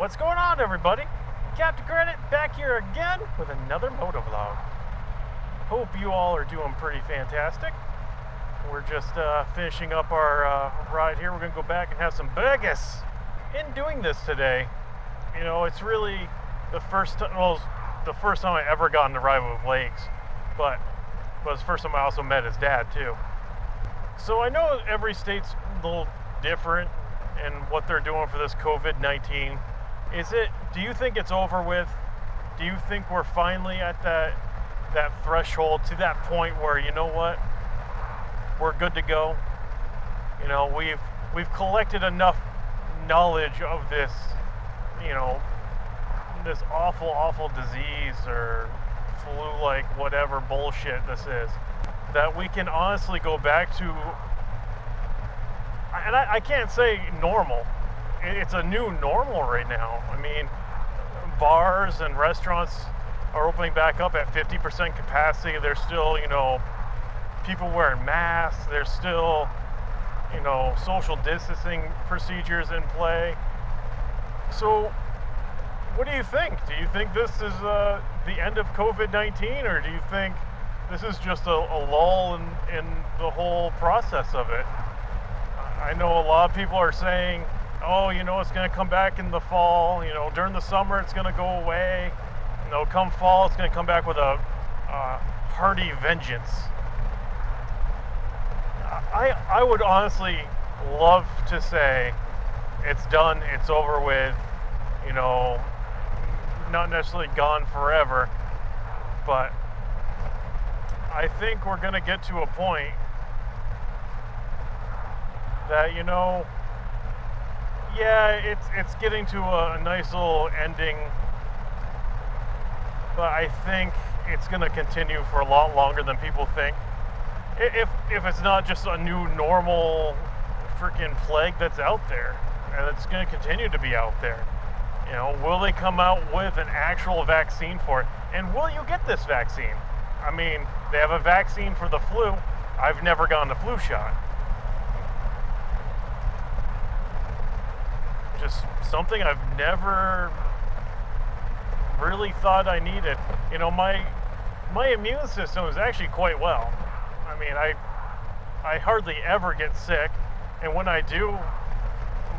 What's going on, everybody? Captain Credit back here again with another motovlog. Hope you all are doing pretty fantastic. We're just finishing up our ride here. We're gonna go back and have some burgers. In doing this today, you know, it's really the first time. Well, the first time I ever got to ride with Lakes, but it's the first time I also met his dad too. So I know every state's a little different in what they're doing for this COVID-19. Do you think it's over with? Do you think we're finally at that threshold, to that point where, you know what, we're good to go? You know, we've collected enough knowledge of this, you know, this awful disease or flu-like whatever bullshit this is, that we can honestly go back to, and I can't say normal. It's a new normal right now. I mean, bars and restaurants are opening back up at 50% capacity. There's still, you know, people wearing masks. There's still, you know, social distancing procedures in play. So what do you think? Do you think this is the end of COVID-19, or do you think this is just a lull in the whole process of it? I know a lot of people are saying, oh, you know, it's going to come back in the fall. You know, during the summer it's going to go away. You know, come fall it's going to come back with a hearty vengeance. I would honestly love to say it's done, it's over with, you know, not necessarily gone forever, but I think we're going to get to a point that, you know, yeah, it's getting to a nice little ending, but I think it's going to continue for a lot longer than people think. If it's not just a new normal freaking plague that's out there, and it's going to continue to be out there. You know, will they come out with an actual vaccine for it? And will you get this vaccine? I mean, they have a vaccine for the flu. I've never gotten a flu shot. Just something I've never really thought I needed. You know, my immune system is actually quite well. I mean, I hardly ever get sick, and when I do,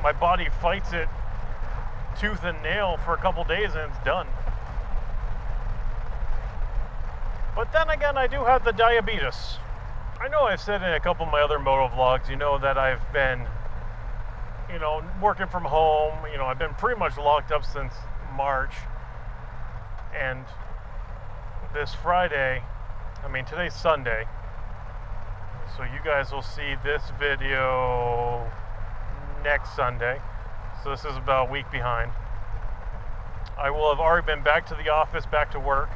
my body fights it tooth and nail for a couple days and it's done. But then again, I do have the diabetes. I know I've said in a couple of my other motovlogs, you know, that I've been, you know, working from home. You know, I've been pretty much locked up since March. And this Friday, I mean, today's Sunday, so you guys will see this video next Sunday. So this is about a week behind. I will have already been back to the office, back to work.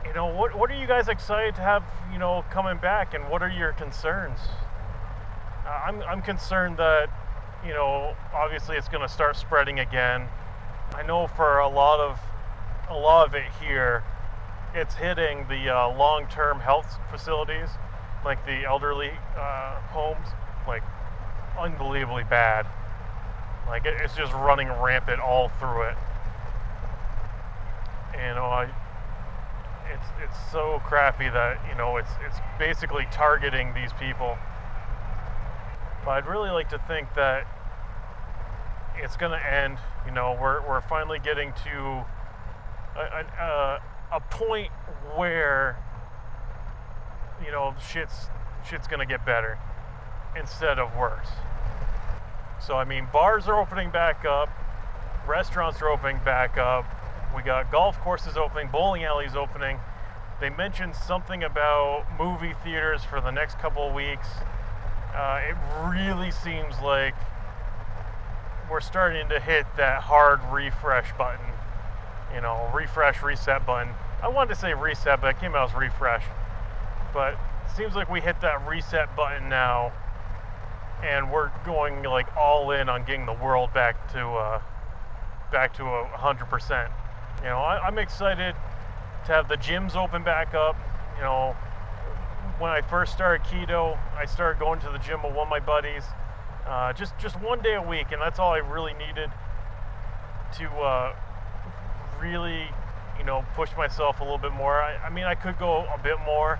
You know, what are you guys excited to have, you know, coming back, and what are your concerns? I'm concerned that, you know, obviously it's going to start spreading again. I know for a lot of it here, it's hitting the long-term health facilities, like the elderly homes, like unbelievably bad. Like it's just running rampant all through it. You know, it's so crappy that, you know, it's basically targeting these people. But I'd really like to think that it's going to end. You know, we're finally getting to a point where, you know, shit's going to get better instead of worse. So, I mean, bars are opening back up, restaurants are opening back up, we got golf courses opening, bowling alleys opening. They mentioned something about movie theaters for the next couple of weeks. It really seems like we're starting to hit that hard refresh button. You know, refresh, reset button. I wanted to say reset, but it came out as refresh. But it seems like we hit that reset button now, and we're going like all in on getting the world back to 100%. You know, I'm excited to have the gyms open back up. You know, when I first started keto, I started going to the gym with one of my buddies, just one day a week, and that's all I really needed. to really, you know, push myself a little bit more. I mean, I could go a bit more,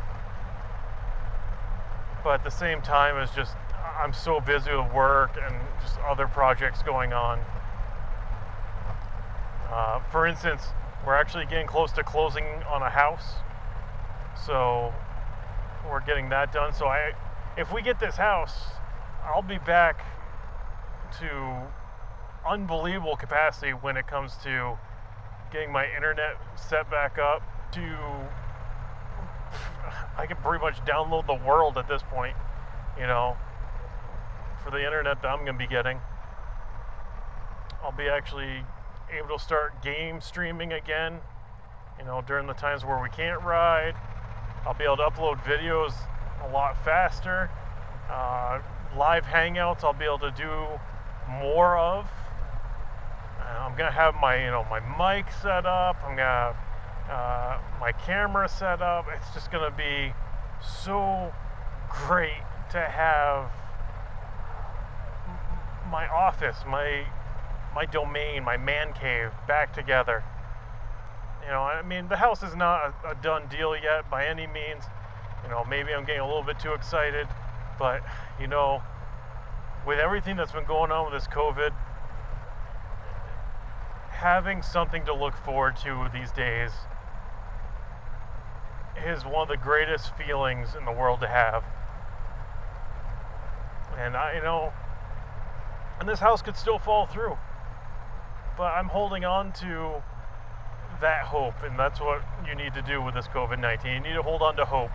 but at the same time, it's just I'm so busy with work and just other projects going on. For instance, we're actually getting close to closing on a house, so we're getting that done. So if we get this house, I'll be back to unbelievable capacity when it comes to getting my internet set back up. I can pretty much download the world at this point, you know, for the internet that I'm going to be getting. I'll be actually able to start game streaming again, you know, during the times where we can't ride. I'll be able to upload videos a lot faster. Live hangouts I'll be able to do more of. I'm gonna have my, you know, my mic set up. I'm gonna have my camera set up. It's just gonna be so great to have my office, my domain, my man cave back together. You know, I mean, the house is not a done deal yet by any means. You know, maybe I'm getting a little bit too excited, but, you know, with everything that's been going on with this COVID, having something to look forward to these days is one of the greatest feelings in the world to have. And you know, and this house could still fall through, but I'm holding on to that hope, and that's what you need to do with this COVID-19. You need to hold on to hope.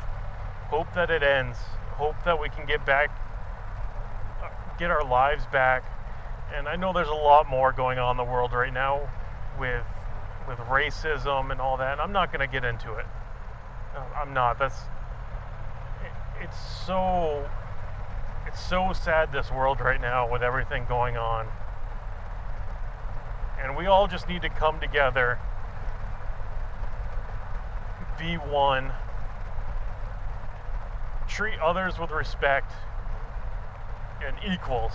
Hope that it ends. Hope that we can get our lives back. And I know there's a lot more going on in the world right now with racism and all that, and I'm not going to get into it. I'm not. It's so sad, this world right now, with everything going on. And we all just need to come together, be one, treat others with respect and equals.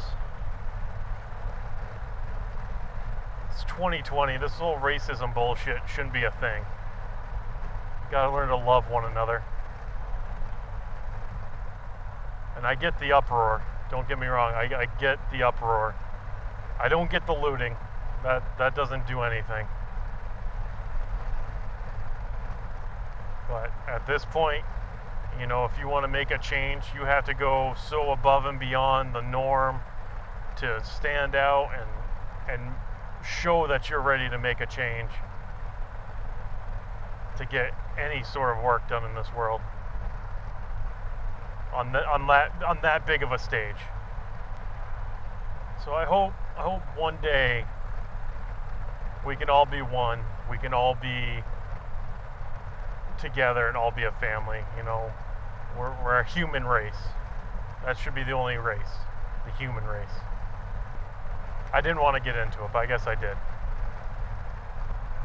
It's 2020. This whole racism bullshit shouldn't be a thing. Gotta learn to love one another. And I get the uproar. Don't get me wrong. I get the uproar. I don't get the looting. That doesn't do anything. But at this point, you know, if you want to make a change, you have to go so above and beyond the norm to stand out and show that you're ready to make a change, to get any sort of work done in this world on that big of a stage. So I hope one day we can all be one. We can all be together and all be a family. You know, we're a human race. That should be the only race, the human race. I didn't want to get into it, but I guess I did.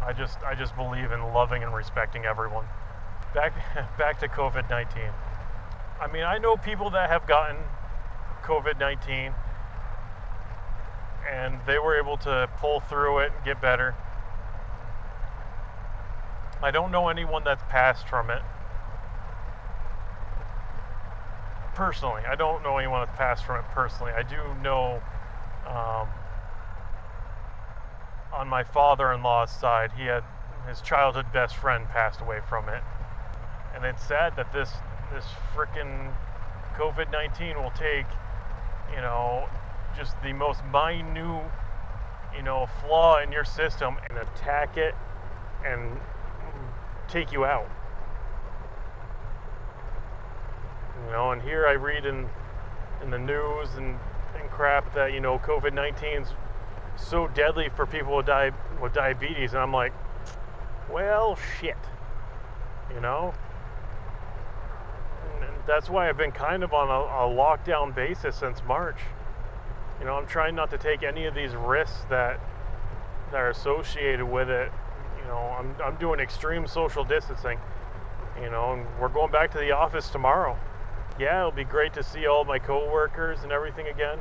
I just believe in loving and respecting everyone. Back to COVID-19. I mean, I know people that have gotten COVID-19 and they were able to pull through it and get better. I don't know anyone that's passed from it. Personally, I don't know anyone that's passed from it personally. I do know on my father-in-law's side, he had his childhood best friend passed away from it. And it's sad that this frickin' COVID-19 will take, you know, just the most minute, you know, flaw in your system and attack it and take you out. You know, and here I read in the news and crap that, you know, COVID-19's so deadly for people with diabetes, and I'm like, well, shit, you know. And that's why I've been kind of on a lockdown basis since March. You know, I'm trying not to take any of these risks that are associated with it. You know, I'm doing extreme social distancing. You know, and we're going back to the office tomorrow. Yeah, it'll be great to see all my coworkers and everything again.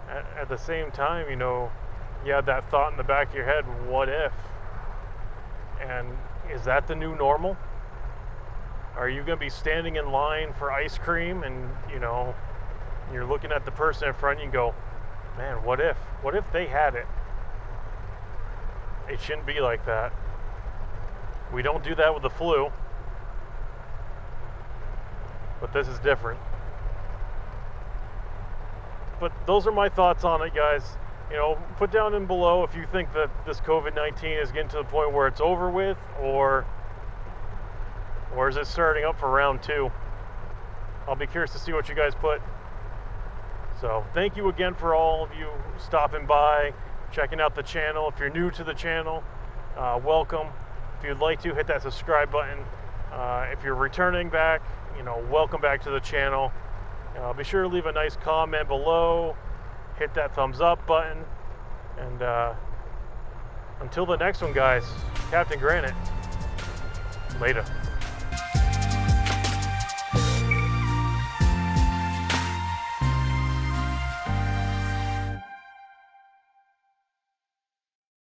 At the same time, you know, you had that thought in the back of your head, what if? And is that the new normal? Are you going to be standing in line for ice cream and, you know, you're looking at the person in front of you and go, man, what if? What if they had it? It shouldn't be like that. We don't do that with the flu. But this is different. But those are my thoughts on it, guys. You know, put down in below if you think that this COVID-19 is getting to the point where it's over with, or is it starting up for round 2? I'll be curious to see what you guys put. So thank you again for all of you stopping by, checking out the channel. If you're new to the channel, welcome. If you'd like to, hit that subscribe button. If you're returning back, you know, welcome back to the channel. Be sure to leave a nice comment below, hit that thumbs up button, and until the next one, guys, Captain Granite, later.